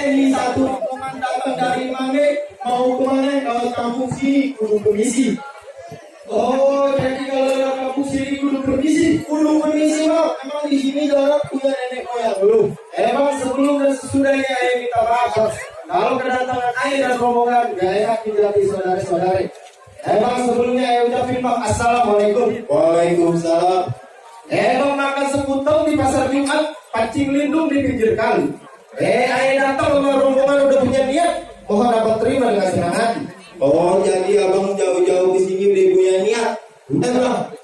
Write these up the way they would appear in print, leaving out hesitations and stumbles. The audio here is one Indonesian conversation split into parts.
Ini satu rombongan datang dari mana? Mau kemana? Kalau kampung sini kudu permisi. Oh, jadi kalau dari kampung sini kudu permisi bang. Emang di sini orang punya nenek moyang belum? Emang sebelum dan sesudahnya yang kita bahas. Kalau kedatangan air dan rombongan, gak enak dijelapi saudara-saudari. Emang sebelumnya saya ucapin bang, assalamualaikum. Waalaikumsalam. Emang makan sekuteng di pasar Jumat, pancing lindung di pinggir kali. Ayah datang sama rombongan udah punya niat, mohon dapat terima dengan senang hati. Oh, jadi abang jauh-jauh di sini udah punya niat.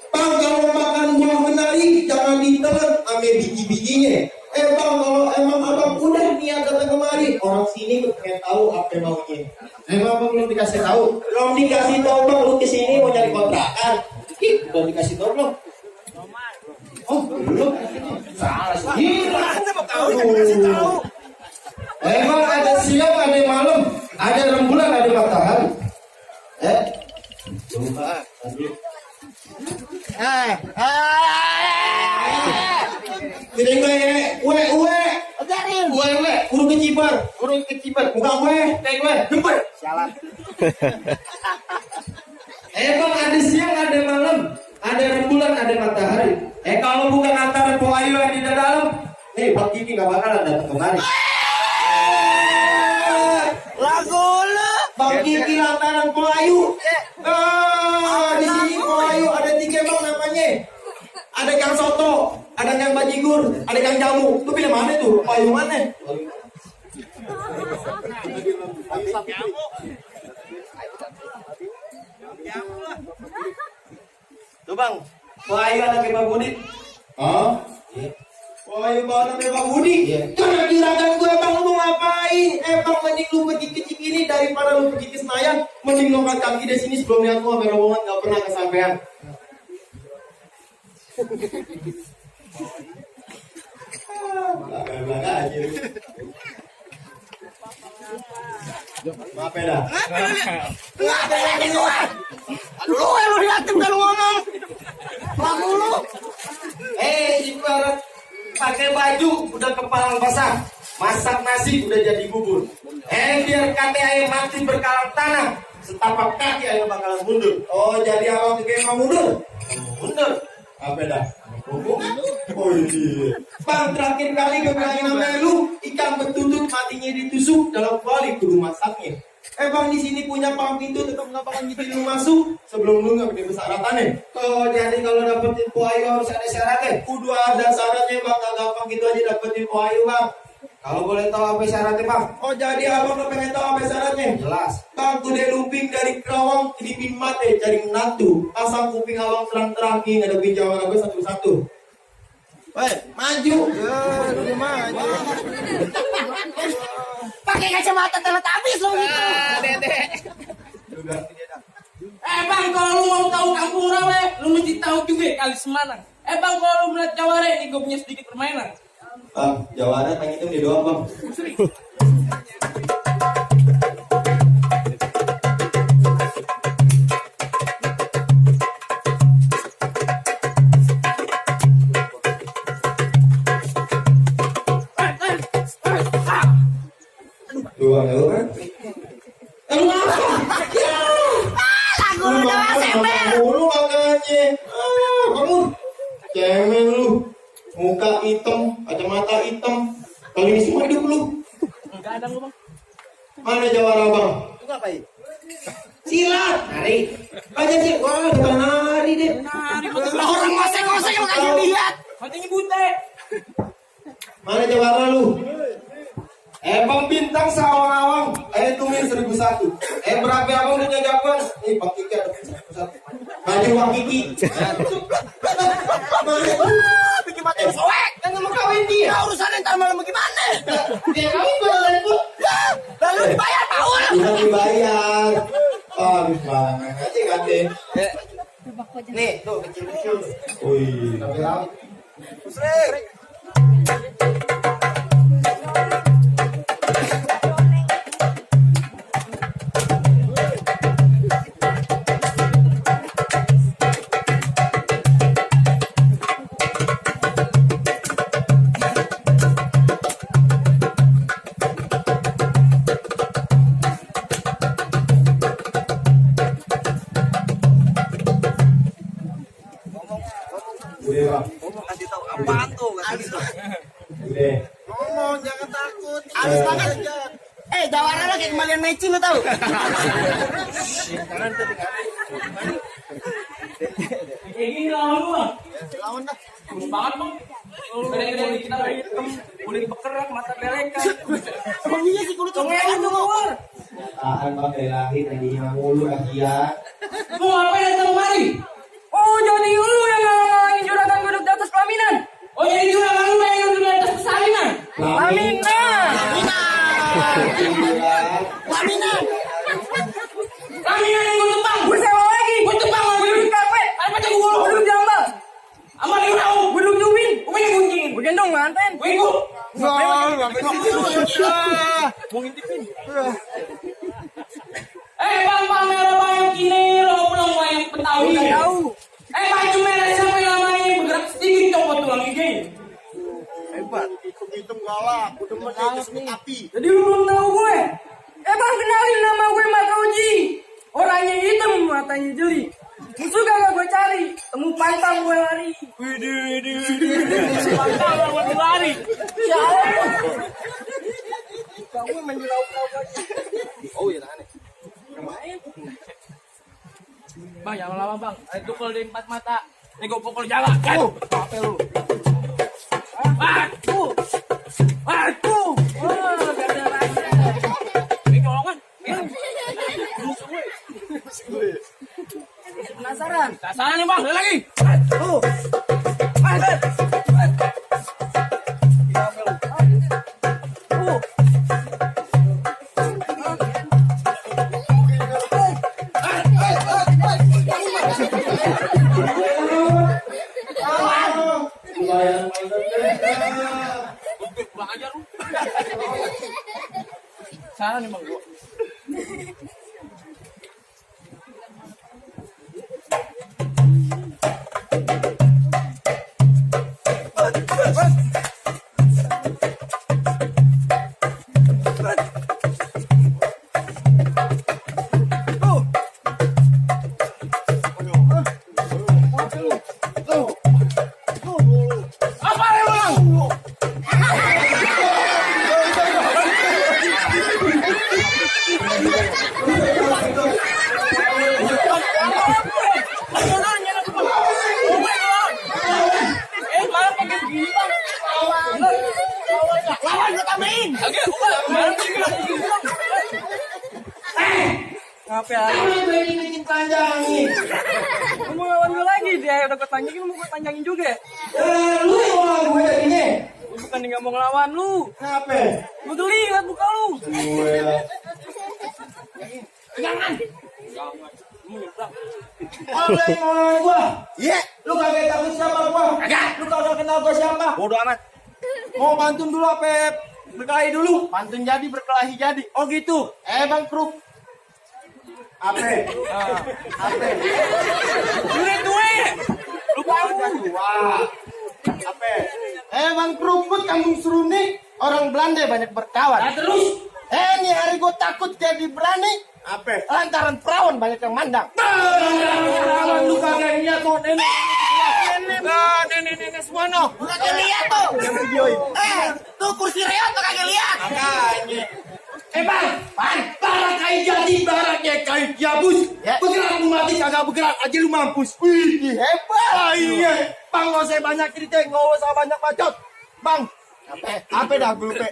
Bang, kalau makan buah menari jangan ditelan ame biji-bijinya. Bang, kalau emang abang udah niat datang kemari, orang sini pengen tahu apa maunya. Emang abang belum dikasih tahu? Belum dikasih tahu bang, lu kesini mau nyari kontrakan. Belum dikasih tahu belum? Oh, belum. Salah sih. Tahu. Emang ada siang, ada malam, ada rembulan, ada matahari. Lupa. Kita ue. Ajarin. Ue. Kurung kecibar. Bukan ue, jember. Sialan. Emang ada siang, ada malam, ada rembulan, ada matahari. Kalau bukan antara Po Ayu yang di dalam, Pak Kiki nggak bakalan datang kemari. Lagu lu Bang Kiki lantaran Po Ayu. Di sini Po Ayu ada 3 bang namanya. Ada Kang Soto, ada Kang Bajigur, ada Kang Jamu. Lu pilih mana tuh? Po Ayu mana? Tuh bang, Po Ayu anaknya Bang Budi. Oh? Po Ayu bawa anaknya Bang Budi. Jangan kirakan gue bang, lu mau ngapain? Bang, mending lu pergi ke Cikini daripada lu pergi ke Senayan. Mending lu angkat kaki dari sini sebelum lihat gua sampai rombongan gak pernah kesampean. Belakang aja. Maaf ya dah. Aduh lu liatin kalau ngomong. Lagu lu Ibarat pakai baju udah kepala basah, masak nasi udah jadi bubur. Biar kate air mati berkalang tanah, setapak kaki air bakalan mundur. Oh, jadi abang kayak mau mundur? Mundur. Apa dah? Oh iya. Bang, terakhir kali gue bilangin sama lu, ikan betutut matinya ditusuk dalam kuali kudu masaknya. Bang, di sini punya palang pintu tetap nggak bakal ngizinin lu masuk sebelum lu nggak punya persyaratannya. Oh, jadi kalau dapetin Po Ayu harus ada syaratnya. Kudu ada syaratnya bang, nggak gampang gitu aja dapetin Po Ayu bang. Kalau boleh tahu apa syaratnya bang? Oh, jadi abang udah pengen tahu apa syaratnya? Jelas. Bang, kude lumping dari Kerawang kelipin mate cari menantu. Pasang kuping abang terang-terangin ada pinjaman gue satu-satu. Weh, maju. Lu maju. pakai kacamata Teletubbies lo gitu. Dede. Bang, kalau lu mau tahu kampung rawe, lu mesti tahu juga kali Semarang. Bang, kalau lu melihat Jawara ini gue punya sedikit permainan. Bang, Jawara yang itu dia doang bang. Dua kan? Lagu lu udah sember. Lu makanya. Kamu cemen lu. Muka hitam, kacamata hitam. Kali ini semua hidup lu. Enggak ada lu bang. Mana Jawara bang? Itu ngapain? Silat, nari. Aja sih, wah bukan nari deh. Nari, Orang ngosek-ngosek lu kasih lihat. matanya butek. Mana jawara lu. Bang bintang sawang-awang, tumin 1001. Berapa abang punya jawaban? Nih Bang Kiki ada 1001. Maju Bang Kiki. Bikin mati soek. Kan mau kawin dia. Urusan ntar malam gimana? Dia kawin gue dari gua. Lalu dibayar Paul. Udah dibayar. Oh, banget aja kate. Nih, tuh kecil-kecil. Wih, tapi rapi. Sering. Udah, Bang. Ngomong kasih tahu apaan tuh? Udah. Ngomong jangan takut. Habis banget. Jawara lagi kembalian matching lu tahu. Kayak gini lawan lu bang. Lawan dah. Bagus banget bang. Gede-gede kita hitam, kulit bekerak, mata belekan. Emang iya sih kulit Coba yang keluar. Tahan Bang dari lahir tadinya mulu lagi ya. Mau ngapain datang kemari? Oh jadi lu yang ngalangin juragan duduk di atas pelaminan? Oh jadi juragan lu yang duduk di atas persalinan? Pelaminan. Pelaminan. Pelaminan yang gue tebang. Gue sewa lagi. Gue tebang. Gue duduk kafe. Ada macam gue duduk jambal. Amal yang tahu. Gue duduk nyubin. Gue pengen kuncing. Gue gendong manten. Gue ikut. Mau ngintipin. Bang merah bayang kini lo pulang bayang Betawi. Tahu. Baju merah siapa yang namanya bergerak sedikit copot tulang gigi. Hebat. Hitam galak. Udah menang sebut api. Jadi lu belum tahu gue. Bang kenalin nama gue Makauji. Orangnya hitam, matanya jeli. Musuh gak gue cari. Temu pantang gue lari. Widih. Pantang gue lari. Siapa? Kamu main lauk-lauk aja. Oh iya tangannya. Bang, jangan lama bang. Itu kalau di 4 mata. Ini gue pukul jalan. Apa lu? Aku. Wah, gak ada rasa. Ini colongan. Penasaran? Penasaran nih bang, lagi. Tuh. Pulang aja lu. Sana nih bang gua. Apa ya bang? Malah pakai gini bang. Lawan gue tambahin. Oke, malah pakai gini bang. Apa ya? Gue bikin panjangin. Lu mau lawan gue lagi, dia udah gue tanjangin, mau gue tanjangin juga. Lu yang mau gue ini. Gue bukan nggak mau ngelawan lu. Kenapa? Gue geli liat muka lu. Gue. Jangan. Lu nyebrang. Apa yang mau gua? Iya. Lu kagak takut siapa gua? Kagak. Lu kagak kenal gua siapa? Bodo amat. Mau pantun dulu apa? Berkelahi dulu. Pantun jadi berkelahi jadi. Oh gitu. Bang Kruk. Apa? Apa? Duit. Lu tahu. Wah. Apa? Bang Krukut kampung Seruni. Orang Belanda banyak berkawan. Nah terus. Ini hari gua takut jadi berani. Apa? Lantaran perawan banyak yang mandang. Lu kagak lihat tuh nenek semua no. Kagak lihat tuh. Tuh kursi reot tuh kagak lihat. Makanya. Bang, barak kayak jadi baraknya kayak jabus. Bergerak lu mati kagak bergerak aja lu mampus. Wih, hebat. Iya. Bang, nggak usah banyak kritik, nggak usah banyak bacot. Bang, Apa dah gue lupa.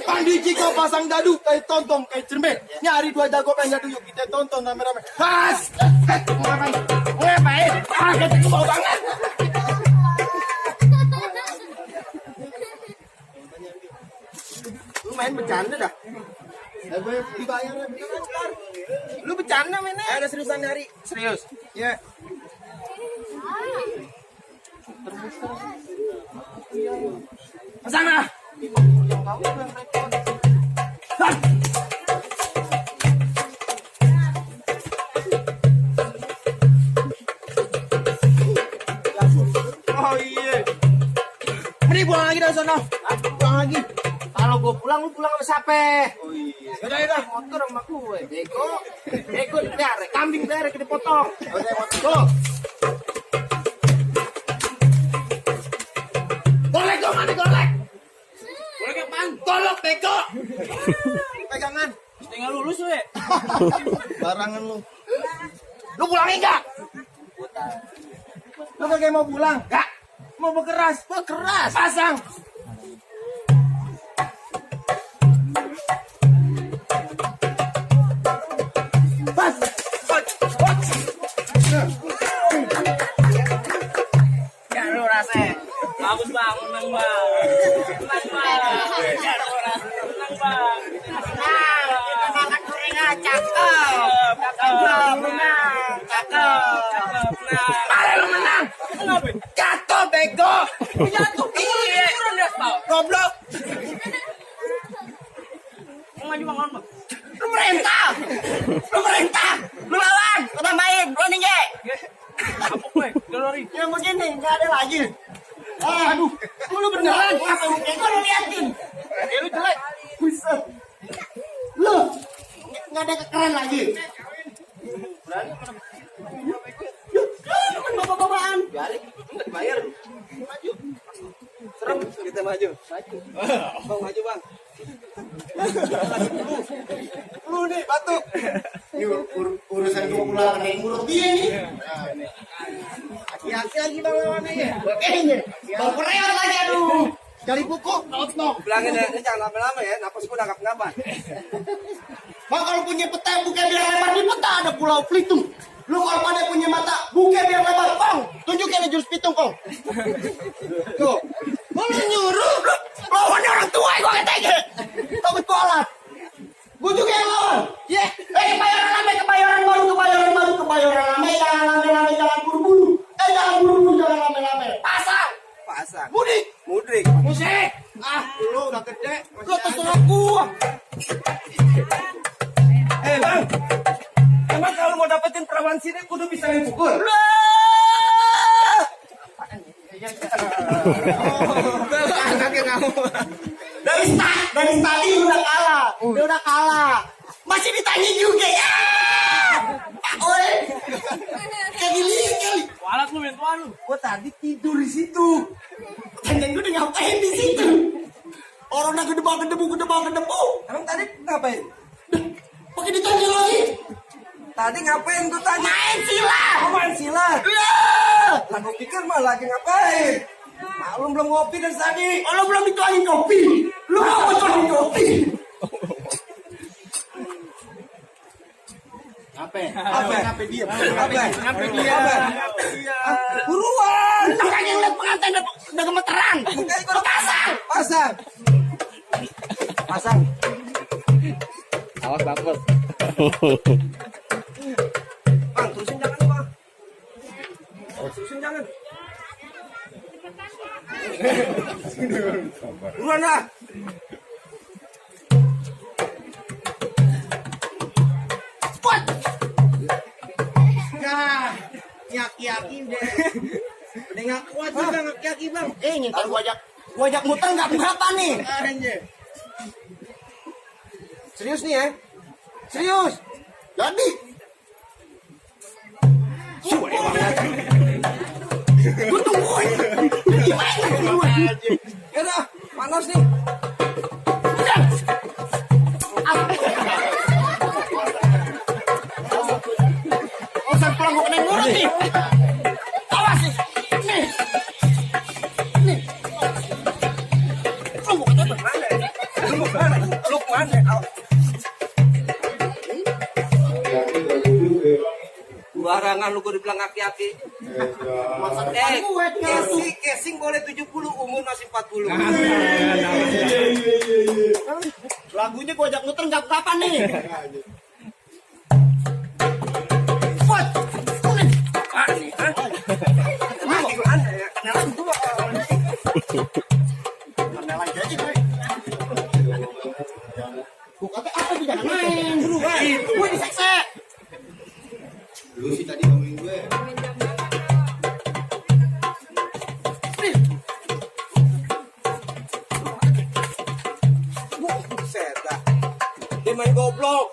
Pandiji kau pasang dadu kayak tonton kayak cermin. Nyari dua jago main dadu yuk kita tonton rame-rame. Has. Ngapain? Ah, kita bau banget. Lu main bercanda dah. Gue dibayar. Lu bercanda mainnya? Ada seriusan hari. Serius. Ya. Sana. Oh iya. Mending pulang lagi dari sana. Pulang lagi. Kalau gue pulang, lu pulang sama siapa? Oh iya. Yaudah, motor sama gue. Bego dipelihara. Kambing pelihara kita potong. Oke, motor. Golek dong, mana golek? Golek apaan? Golok, bego. Pegangan. Tinggal lulus, we. Barangan lu. Lu pulangin enggak? Lu kagak mau pulang? Enggak. Mau berkeras? Berkeras. Pasang. Pas. Ya lu rasa. Bagus bang, menang bang. Menang bang. Ya lu rasa. Menang bang. Nah, kita makan gorengan cakep. Cakep, menang. Cakep. Mana lu menang? Kenapa? Jatuh bego. Jatuh. Iya. Turun di aspal. Goblok. Maju bang, on bang. Lu merintah. Lu lawan. Kita main. Running ya. Apa gue? Galori. Yang begini nggak ada lagi. Aduh, lu beneran? Apa lu bego lu liatin? Lu jelek. Buset. Lu nggak ada keren lagi. Berani mana? Lu kan bapak-bapakan. Balik, nggak dibayar. Maju. Serem kita maju. Bang maju bang. Lu nih batuk. Ini urusan 28.000 rupiah nih. Hati-hati lagi bang lawannya ya. Kayaknya. Bang pereot lagi aduh. Cari buku. Bilangin ya, jangan lama-lama ya. Napas gue udah ngapa-ngapa. Bang kalau punya peta buka biar lebar di peta ada Pulau Pelitung. Lu kalau pada punya mata buka biar lebar. Bang, tunjukin jurus pitung kau. Tuh. Lu nyuruh. Lawannya orang tua gua ketege. Takut kolak. Gua juga yang lawan. Ya. Kebayoran lama, kebayoran baru. Jangan buru-buru. Jangan buru-buru, jangan lama-lama. Pasang. Mudik. Musik. Ah, lu udah gede. Lu terserah gua. Bang. Emang kalau mau dapetin perawan sini kudu bisa main pukul. Dari tadi udah kalah. Masih ditanya juga ya. Pak Ol. Kayak gini. Walat lu mentuan lu. Gua tadi tidur di situ. Tanyain gue udah ngapain di situ. Orang udah gedebak-gedebu. Emang tadi ngapain? Pakai ditanya lagi. Tadi ngapain gue tanya? Main silat. Oh, main silat. Lah gue pikir mah lagi ngapain? Maklum belum ngopi dari tadi. Oh, lu belum dituangin kopi. Lu mau dituangin kopi. Apa dia? Buruan. Makanya yang lihat pengantin udah gemeteran. Pasang. Awas bangkrut. Bang, terusin jangan. Buruan lah. Kuat. Nah, nyaki-nyaki udah nggak kuat juga nyaki-nyaki bang. Ntar gua ajak muter nggak berapa nih? Serius nih ya? Serius. Jadi. Gue tungguin. Gimana gue? Yaudah, panas nih. Udah. Saya pulang gue kena mulut nih. Awas nih. Nih. Lu mana? Barangan lu gue dibilang aki-aki. Casing boleh 70, umur masih 40. Lagunya gue ajak muter nggak kapan nih? Lu sih tadi ngomongin gue. Dia main goblok.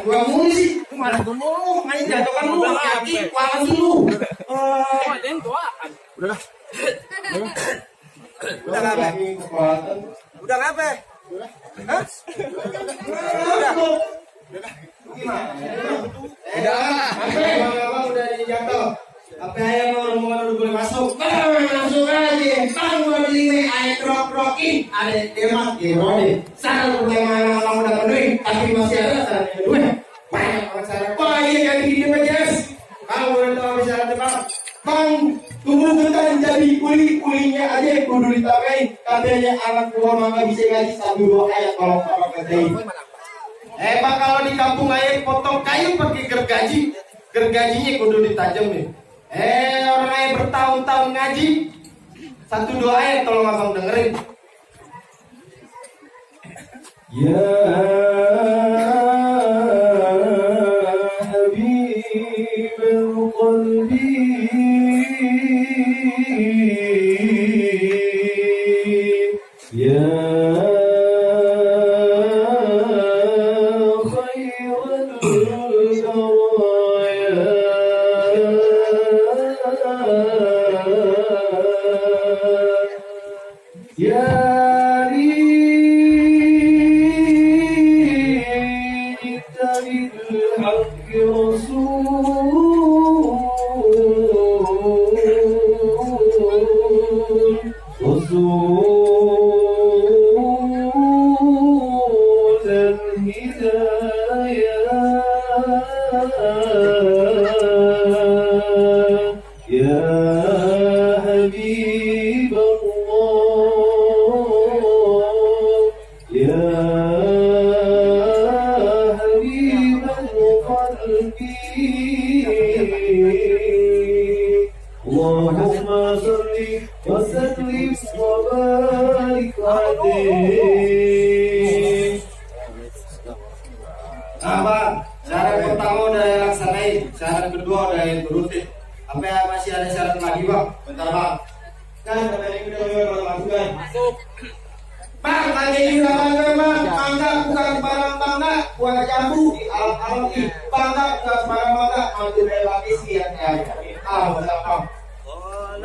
Gua mulu sih. Malah gua mulu. Main jatuhkan lu. Kaki, kualan dulu. Udah ngapa? Udah ngapa? Hah? Udah jatuh. Apa yang mau boleh masuk? Masuk aja. Bang gua beli air krok-krokin. Ada demak gimana? Sana lu yang mau dapat duit, tapi masih ada sana duit. Banyak orang sana. Wah iya jadi hidup aja. Kalau boleh tahu bicara depan. Bang, tunggu bentar jadi kulinya aja kudu ditambahin. Katanya anak gua mah bisa ngaji 1-2 ayat kalau papa katain. Bang kalau di kampung ayat potong kayu pakai gergaji. Gergajinya kudu ditajemin. Orang ayat bertahun-tahun ngaji 1-2 ayat tolong abang dengerin. Ya Habibul Qalbi Ya Allahumma salli wa sallim wa barik alaihi. Nah, syarat pertama udah laksanain, syarat kedua udah yang turutin. Apa yang masih ada syarat lagi bang? Bentar bang. Kan tadi udah masukan. Masuk. Bang, lagi juga bang. Bangga bukan barang bangga, buat jambu di alam-alam ini. Bangga bukan barang bangga, mantu lelaki siat ya. Bang. Oh,